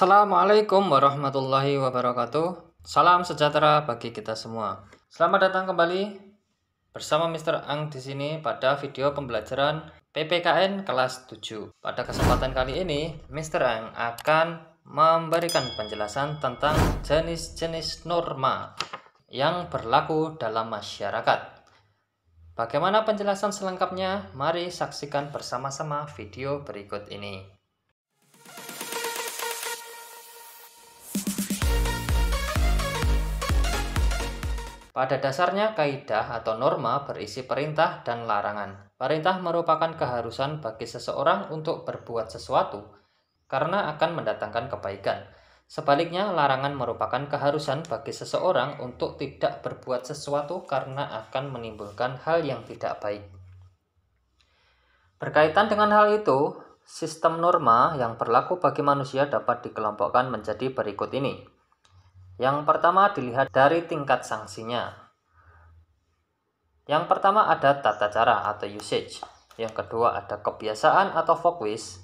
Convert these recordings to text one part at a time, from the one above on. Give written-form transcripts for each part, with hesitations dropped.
Assalamualaikum warahmatullahi wabarakatuh. Salam sejahtera bagi kita semua. Selamat datang kembali bersama Mr. Ang di sini pada video pembelajaran PPKN kelas 7. Pada kesempatan kali ini, Mr. Ang akan memberikan penjelasan tentang jenis-jenis norma yang berlaku dalam masyarakat. Bagaimana penjelasan selengkapnya? Mari saksikan bersama-sama video berikut ini. Pada dasarnya, kaidah atau norma berisi perintah dan larangan. Perintah merupakan keharusan bagi seseorang untuk berbuat sesuatu karena akan mendatangkan kebaikan. Sebaliknya, larangan merupakan keharusan bagi seseorang untuk tidak berbuat sesuatu karena akan menimbulkan hal yang tidak baik. Berkaitan dengan hal itu, sistem norma yang berlaku bagi manusia dapat dikelompokkan menjadi berikut ini. Yang pertama dilihat dari tingkat sanksinya. Yang pertama ada tata cara atau usage. Yang kedua ada kebiasaan atau vokwiss.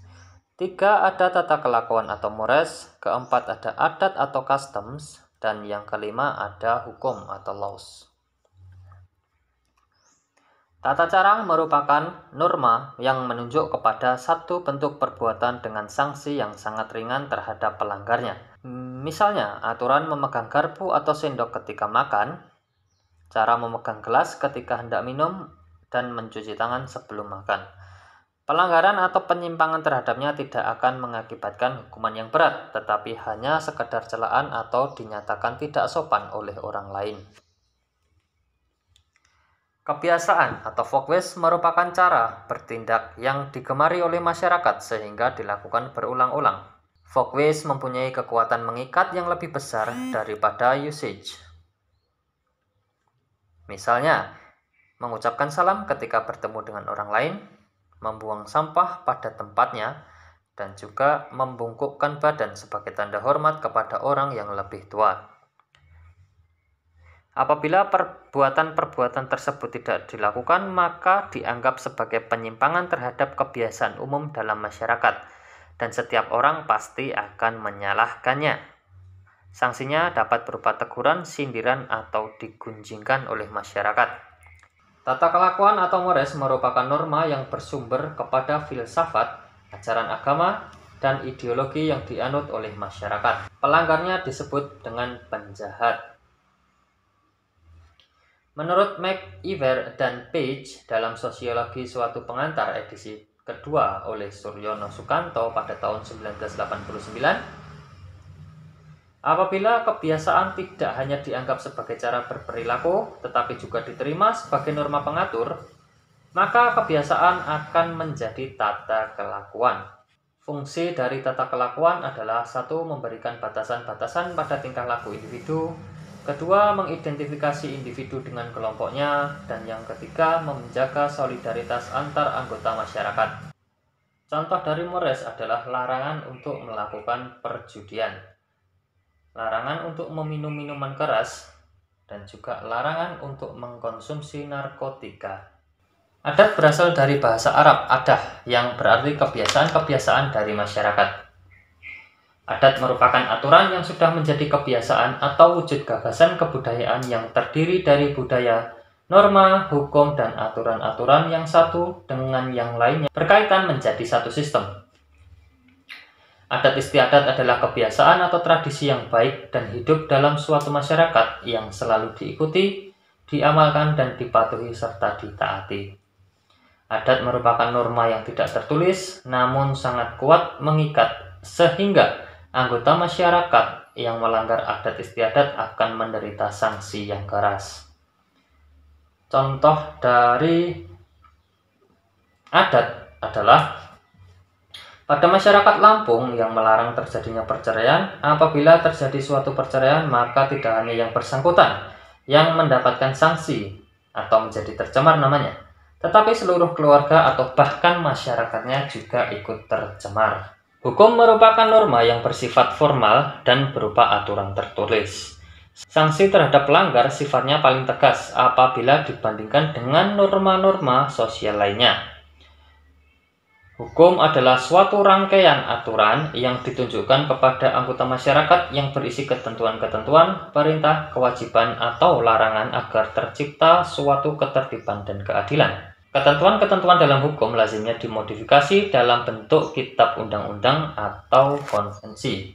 Tiga ada tata kelakuan atau mores. Keempat ada adat atau customs. Dan yang kelima ada hukum atau laws. Tata cara merupakan norma yang menunjuk kepada satu bentuk perbuatan dengan sanksi yang sangat ringan terhadap pelanggarnya. Misalnya, aturan memegang garpu atau sendok ketika makan, cara memegang gelas ketika hendak minum, dan mencuci tangan sebelum makan. Pelanggaran atau penyimpangan terhadapnya tidak akan mengakibatkan hukuman yang berat, tetapi hanya sekedar celaan atau dinyatakan tidak sopan oleh orang lain. Kebiasaan atau vokwiss merupakan cara bertindak yang digemari oleh masyarakat sehingga dilakukan berulang-ulang. Vokwiss mempunyai kekuatan mengikat yang lebih besar daripada usage. Misalnya, mengucapkan salam ketika bertemu dengan orang lain, membuang sampah pada tempatnya, dan juga membungkukkan badan sebagai tanda hormat kepada orang yang lebih tua. Apabila perbuatan-perbuatan tersebut tidak dilakukan, maka dianggap sebagai penyimpangan terhadap kebiasaan umum dalam masyarakat, dan setiap orang pasti akan menyalahkannya. Sanksinya dapat berupa teguran, sindiran, atau digunjingkan oleh masyarakat. Tata kelakuan atau mores merupakan norma yang bersumber kepada filsafat, ajaran agama, dan ideologi yang dianut oleh masyarakat. Pelanggarnya disebut dengan penjahat. Menurut McIver dan Page dalam Sosiologi Suatu Pengantar edisi kedua oleh Suryono Sukanto pada tahun 1989, apabila kebiasaan tidak hanya dianggap sebagai cara berperilaku, tetapi juga diterima sebagai norma pengatur, maka kebiasaan akan menjadi tata kelakuan. Fungsi dari tata kelakuan adalah satu, memberikan batasan-batasan pada tingkah laku individu, kedua, mengidentifikasi individu dengan kelompoknya, dan yang ketiga, menjaga solidaritas antar anggota masyarakat. Contoh dari mores adalah larangan untuk melakukan perjudian, larangan untuk meminum minuman keras, dan juga larangan untuk mengkonsumsi narkotika. Adat berasal dari bahasa Arab adah, yang berarti kebiasaan-kebiasaan dari masyarakat. Adat merupakan aturan yang sudah menjadi kebiasaan atau wujud gagasan kebudayaan yang terdiri dari budaya, norma, hukum, dan aturan-aturan yang satu dengan yang lainnya berkaitan menjadi satu sistem. Adat istiadat adalah kebiasaan atau tradisi yang baik dan hidup dalam suatu masyarakat yang selalu diikuti, diamalkan, dan dipatuhi serta ditaati. Adat merupakan norma yang tidak tertulis, namun sangat kuat mengikat, sehingga anggota masyarakat yang melanggar adat istiadat akan menderita sanksi yang keras. Contoh dari adat adalah pada masyarakat Lampung yang melarang terjadinya perceraian. Apabila terjadi suatu perceraian, maka tidak hanya yang bersangkutan yang mendapatkan sanksi atau menjadi tercemar namanya, tetapi seluruh keluarga atau bahkan masyarakatnya juga ikut tercemar. Hukum merupakan norma yang bersifat formal dan berupa aturan tertulis. Sanksi terhadap pelanggar sifatnya paling tegas apabila dibandingkan dengan norma-norma sosial lainnya. Hukum adalah suatu rangkaian aturan yang ditunjukkan kepada anggota masyarakat yang berisi ketentuan-ketentuan, perintah, kewajiban, atau larangan agar tercipta suatu ketertiban dan keadilan. Ketentuan-ketentuan dalam hukum lazimnya dimodifikasi dalam bentuk kitab undang-undang atau konvensi.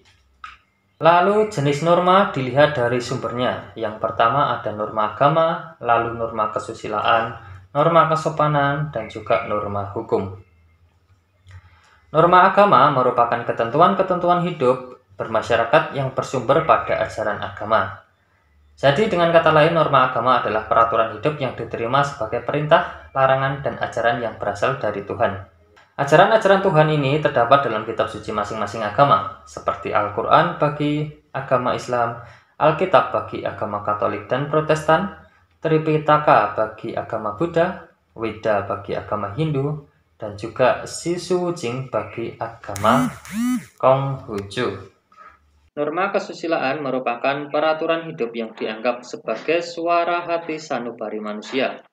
Lalu jenis norma dilihat dari sumbernya. Yang pertama ada norma agama, lalu norma kesusilaan, norma kesopanan, dan juga norma hukum. Norma agama merupakan ketentuan-ketentuan hidup bermasyarakat yang bersumber pada ajaran agama. Jadi dengan kata lain, norma agama adalah peraturan hidup yang diterima sebagai perintah, larangan, dan ajaran yang berasal dari Tuhan. Ajaran-ajaran Tuhan ini terdapat dalam kitab suci masing-masing agama, seperti Al-Quran bagi agama Islam, Alkitab bagi agama Katolik dan Protestan, Tripitaka bagi agama Buddha, Weda bagi agama Hindu, dan juga Sisu Jing bagi agama Konghucu. Norma kesusilaan merupakan peraturan hidup yang dianggap sebagai suara hati sanubari manusia.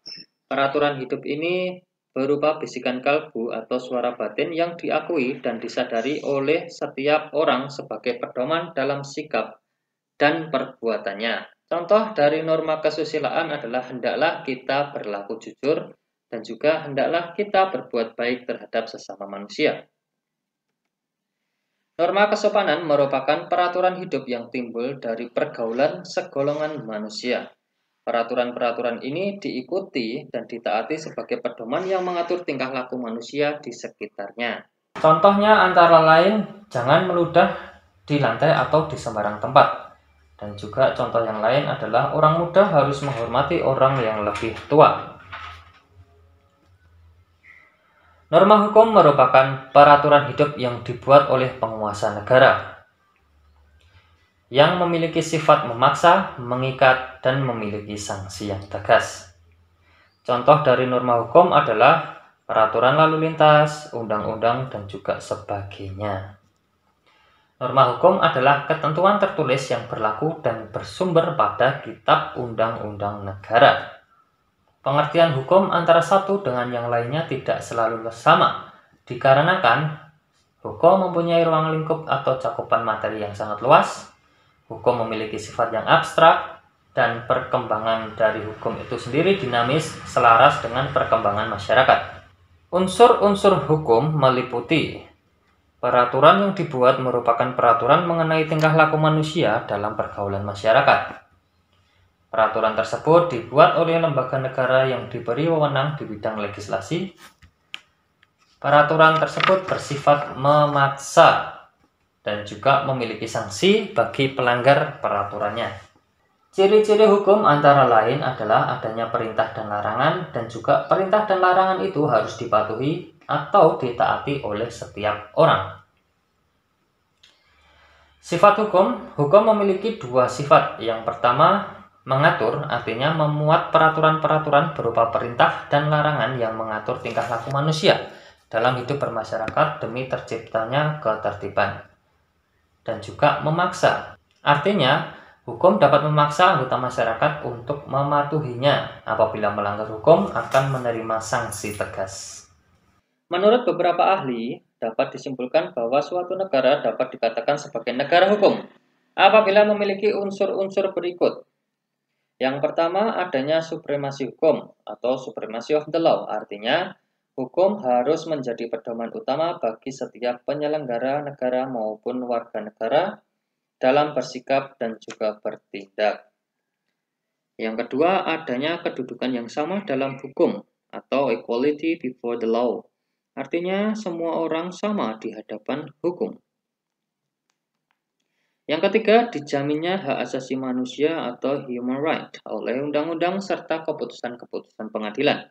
Peraturan hidup ini berupa bisikan kalbu atau suara batin yang diakui dan disadari oleh setiap orang sebagai pedoman dalam sikap dan perbuatannya. Contoh dari norma kesusilaan adalah hendaklah kita berlaku jujur dan juga hendaklah kita berbuat baik terhadap sesama manusia. Norma kesopanan merupakan peraturan hidup yang timbul dari pergaulan segolongan manusia. Peraturan-peraturan ini diikuti dan ditaati sebagai pedoman yang mengatur tingkah laku manusia di sekitarnya. Contohnya antara lain, jangan meludah di lantai atau di sembarang tempat. Dan juga contoh yang lain adalah orang muda harus menghormati orang yang lebih tua. Norma hukum merupakan peraturan hidup yang dibuat oleh penguasa negara yang memiliki sifat memaksa, mengikat, dan memiliki sanksi yang tegas. Contoh dari norma hukum adalah peraturan lalu lintas, undang-undang, dan juga sebagainya. Norma hukum adalah ketentuan tertulis yang berlaku dan bersumber pada kitab undang-undang negara. Pengertian hukum antara satu dengan yang lainnya tidak selalu sama, dikarenakan hukum mempunyai ruang lingkup atau cakupan materi yang sangat luas, hukum memiliki sifat yang abstrak, dan perkembangan dari hukum itu sendiri dinamis selaras dengan perkembangan masyarakat. Unsur-unsur hukum meliputi peraturan yang dibuat merupakan peraturan mengenai tingkah laku manusia dalam pergaulan masyarakat. Peraturan tersebut dibuat oleh lembaga negara yang diberi wewenang di bidang legislasi. Peraturan tersebut bersifat memaksa dan juga memiliki sanksi bagi pelanggar peraturannya. Ciri-ciri hukum antara lain adalah adanya perintah dan larangan, dan juga perintah dan larangan itu harus dipatuhi atau ditaati oleh setiap orang. Sifat hukum memiliki dua sifat. Yang pertama, mengatur, artinya memuat peraturan-peraturan berupa perintah dan larangan yang mengatur tingkah laku manusia dalam hidup bermasyarakat demi terciptanya ketertiban. Dan juga memaksa, artinya hukum dapat memaksa anggota masyarakat untuk mematuhinya. Apabila melanggar hukum akan menerima sanksi tegas. Menurut beberapa ahli, dapat disimpulkan bahwa suatu negara dapat dikatakan sebagai negara hukum apabila memiliki unsur-unsur berikut. Yang pertama, adanya supremasi hukum atau supremacy of the law, artinya hukum harus menjadi pedoman utama bagi setiap penyelenggara negara maupun warga negara dalam bersikap dan juga bertindak. Yang kedua, adanya kedudukan yang sama dalam hukum atau equality before the law, artinya semua orang sama di hadapan hukum. Yang ketiga, dijaminnya hak asasi manusia atau human right oleh undang-undang serta keputusan-keputusan pengadilan.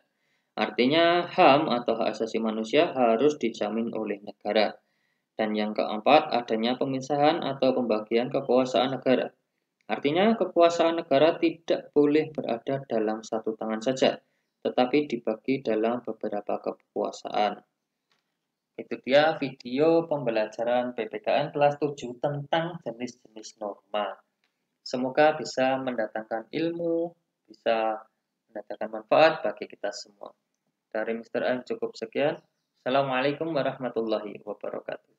Artinya, HAM atau hak asasi manusia harus dijamin oleh negara. Dan yang keempat, adanya pemisahan atau pembagian kekuasaan negara. Artinya, kekuasaan negara tidak boleh berada dalam satu tangan saja, tetapi dibagi dalam beberapa kekuasaan. Itu dia video pembelajaran PPKN kelas 7 tentang jenis-jenis norma. Semoga bisa mendatangkan ilmu, bisa mendatangkan manfaat bagi kita semua. Dari Mr. M cukup sekian. Assalamualaikum warahmatullahi wabarakatuh.